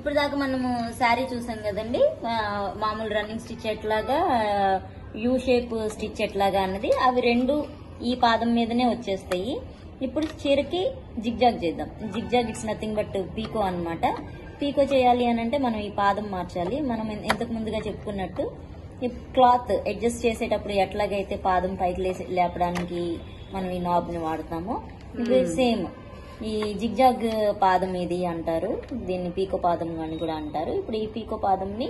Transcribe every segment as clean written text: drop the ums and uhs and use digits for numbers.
ఇప్పుడు దాకా మనము శారీ చూసాం కదండి, మామూలు రన్నింగ్ స్టిచ్ ఎట్లాగా, యూ షేప్ స్టిచ్ ఎట్లాగా అన్నది, అవి రెండు ఈ పాదం మీదనే వచ్చేస్తాయి. ఇప్పుడు చీరకి జిగ్జాగ్ చేద్దాం. జిగ్జాగ్ ఇట్స్ నథింగ్ బట్ పీకో అన్నమాట. పీకో చేయాలి అని అంటే మనం ఈ పాదం మార్చాలి. మనం ఇంతకు ముందుగా చెప్పుకున్నట్టు ఈ క్లాత్ అడ్జస్ట్ చేసేటప్పుడు ఎట్లాగైతే పాదం పైకి లేపడానికి మనం ఈ నాబ్ ని వాడతామో, ఇది సేమ్ ఈ జిగ్జాగ్ పాదం ఇది అంటారు. దీన్ని పీకో పాదం అని కూడా అంటారు. ఇప్పుడు ఈ పీకో పాదంని,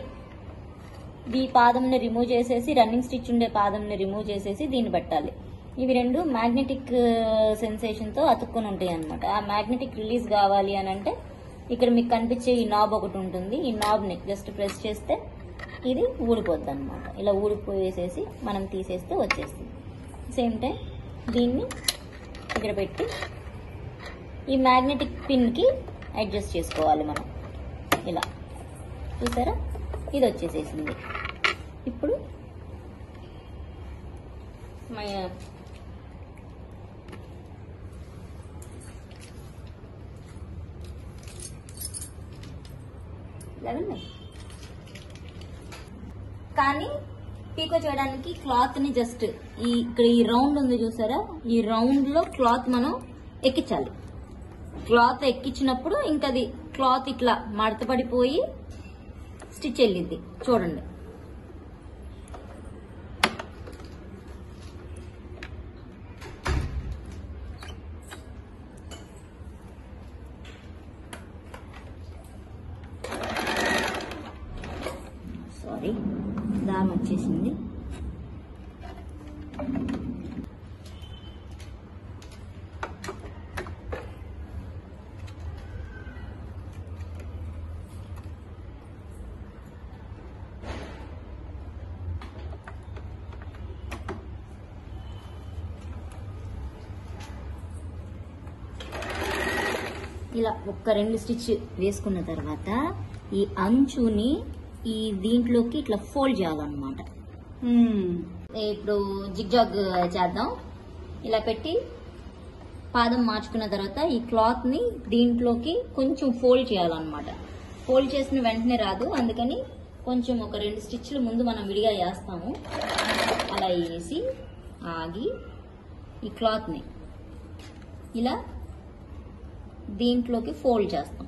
ఈ పాదంని రిమూవ్ చేసేసి, రన్నింగ్ స్టిచ్ ఉండే పాదంని రిమూవ్ చేసేసి దీన్ని పెట్టాలి. ఇవి రెండు మ్యాగ్నెటిక్ సెన్సేషన్ తో అతుక్కొని ఉంటాయి అనమాట. ఆ మ్యాగ్నెటిక్ రిలీజ్ కావాలి అని అంటే ఇక్కడ మీకు కనిపించే ఈ నాబ్ ఒకటి ఉంటుంది. ఈ నాబ్ ని జస్ట్ ప్రెస్ చేస్తే ఇది ఊడిపోద్ది అనమాట. ఇలా ఊడిపోయేసేసి మనం తీసేస్తే వచ్చేస్తుంది. సేమ్ టైం దీన్ని ఇక్కడ పెట్టి ఈ మ్యాగ్నెటిక్ పిన్ కి అడ్జస్ట్ చేసుకోవాలి మనం. ఇలా చూసారా, ఇది వచ్చేసేసింది. ఇప్పుడు కానీ పీకో చేయడానికి క్లాత్ ని జస్ట్ ఇక్కడ ఈ రౌండ్ ఉంది చూసారా, ఈ రౌండ్ లో క్లాత్ మనం ఎక్కించాలి. క్లాత్ ఎక్కించినప్పుడు ఇంకా అది క్లాత్ ఇట్లా మడత పడిపోయి స్టిచ్ వెళ్ళిద్ది. చూడండి, సారీ దారం వచ్చేసింది. ఇలా ఒక్క 2 స్టిచ్ వేసుకున్న తర్వాత ఈ అంచుని ఈ దీంట్లోకి ఇట్లా ఫోల్డ్ చేయాలన్నమాట. ఇప్పుడు జిగ్జాగ్ చేద్దాం. ఇలా పెట్టి పాదం మార్చుకున్న తర్వాత ఈ క్లాత్ ని దీంట్లోకి కొంచెం ఫోల్డ్ చేయాలన్నమాట. ఫోల్డ్ చేసిన వెంటనే రాదు, అందుకని కొంచెం ఒక 2 స్టిచ్లు ముందు మనం విడిగా వేస్తాము. అలా వేసి ఆగి ఈ క్లాత్ ని ఇలా దీంట్లోకి ఫోల్డ్ చేస్తాం.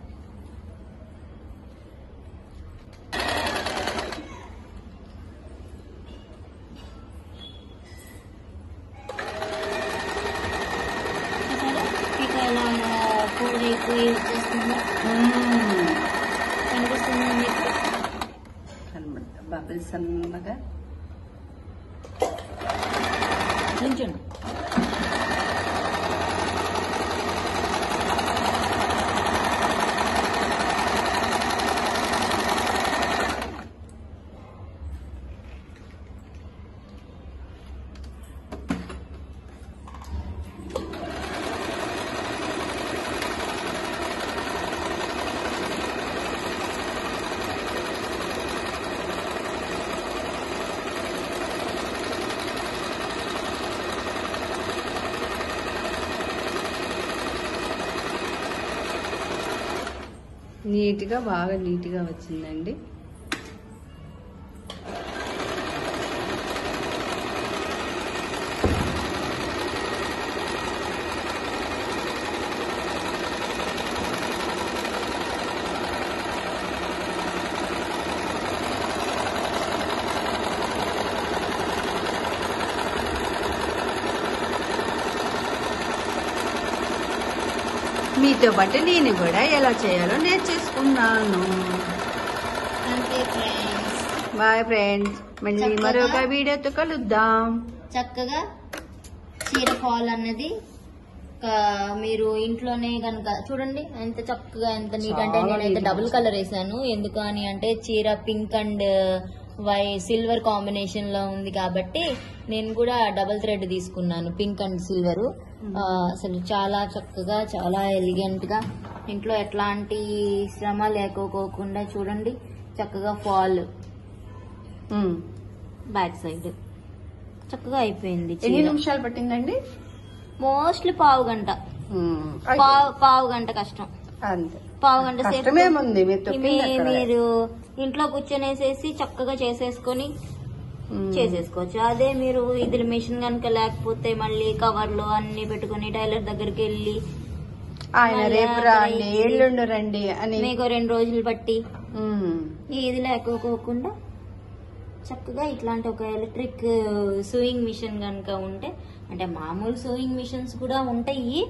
ఎలా ఫోల్డ్ అయిపోయి వచ్చేస్తుందో కనిపిస్తుంది మీకు. బబుల్స్ అన్నగా నించండి. నీట్గా, బాగా నీట్గా వచ్చిందండి. మీతో పాటు నేను కూడా ఎలా చేయాలో నేర్చేసుకున్నాను. అంతే ఫ్రెండ్స్. బాయ్ ఫ్రెండ్స్, మళ్ళీ మరొక వీడియోతో కలుద్దాం. చక్కగా చీర ఫాల్ అన్నది మీరు ఇంట్లోనే కనుక చూడండి ఎంత చక్కగా, ఎంత నీట్. అంటే నేనైతే డబుల్ కలర్ వేసాను. ఎందుకు అని అంటే చీర పింక్ అండ్ సిల్వర్ కాంబినేషన్ లో ఉంది కాబట్టి నేను కూడా డబుల్ థ్రెడ్ తీసుకున్నాను, పింక్ అండ్ సిల్వర్. అసలు చాలా చక్కగా, చాలా ఎలిగెంట్ గా, ఇంట్లో ఎట్లాంటి శ్రమ లేకోకుండా చూడండి చక్కగా ఫాల్ బ్యాక్ సైడ్ చక్కగా అయిపోయింది. ఎన్ని నిమిషాలు పట్టిందండి? మోస్ట్లీ పావు గంట కష్టం అంతే. పావుగంట సేపు కష్టమేముంది, మీరు తొక్కింది అక్కడ. మీరు ఇంట్లో కూర్చొనేసేసి చక్కగా చేసేసుకొని చేసేసుకోవచ్చు. అదే మీరు ఇది మిషన్ కనుక లేకపోతే మళ్ళీ కవర్లు అన్ని పెట్టుకుని టైలర్ దగ్గరికి వెళ్ళి ఆయన రేపు రండి ఎల్లుండి రండి అని మీకు 2 రోజులు బట్టి ఇది లేకపోకుండా చక్కగా ఇట్లాంటి ఒక ఎలక్ట్రిక్ సూయింగ్ మిషన్ కనుక ఉంటే, అంటే మామూలు సూయింగ్ మిషన్స్ కూడా ఉంటాయి,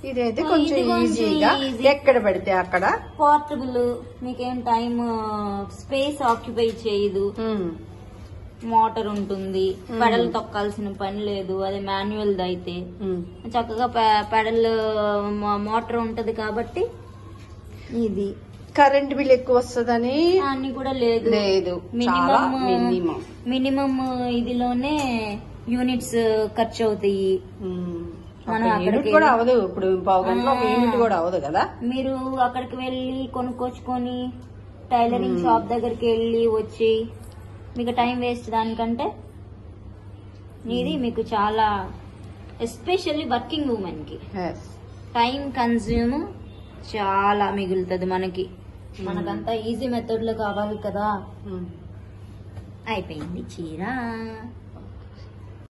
ఇదైతే కొంచెం ఈజీగా ఎక్కడ పడితే అక్కడ పోర్టబుల్, మీకేం టైం స్పేస్ ఆక్యుపై చేయదు, మోటార్ ఉంటుంది, పెడల్ తొక్కాల్సిన పని లేదు. అదే మాన్యువల్ అయితే చక్కగా పెడల్ మోటార్ ఉంటది కాబట్టి ఇది కరెంట్ బిల్ ఎక్కువ వస్తుందని అన్ని కూడా లేదు. మినిమం ఇదిలోనే యూనిట్స్ ఖర్చు అవుతాయి. మనం యూనిట్ కూడా అవదు, ఇప్పుడు పావు గంటలో ఒక యూనిట్ కూడా అవదు కదా. మీరు అక్కడికి వెళ్ళి కొనుక్కొచ్చుకొని టైలరింగ్ షాప్ దగ్గరికి వెళ్ళి వచ్చి మీకు టైం వేస్ట్ దానికంటే ఇది మీకు చాలా, ఎస్పెషల్లీ వర్కింగ్ ఉమెన్ కి టైం కన్జ్యూమ్ చాలా మిగులుతుంది. మనకంతా ఈజీ మెథడ్ లో కావాలి కదా. అయిపోయింది చీర.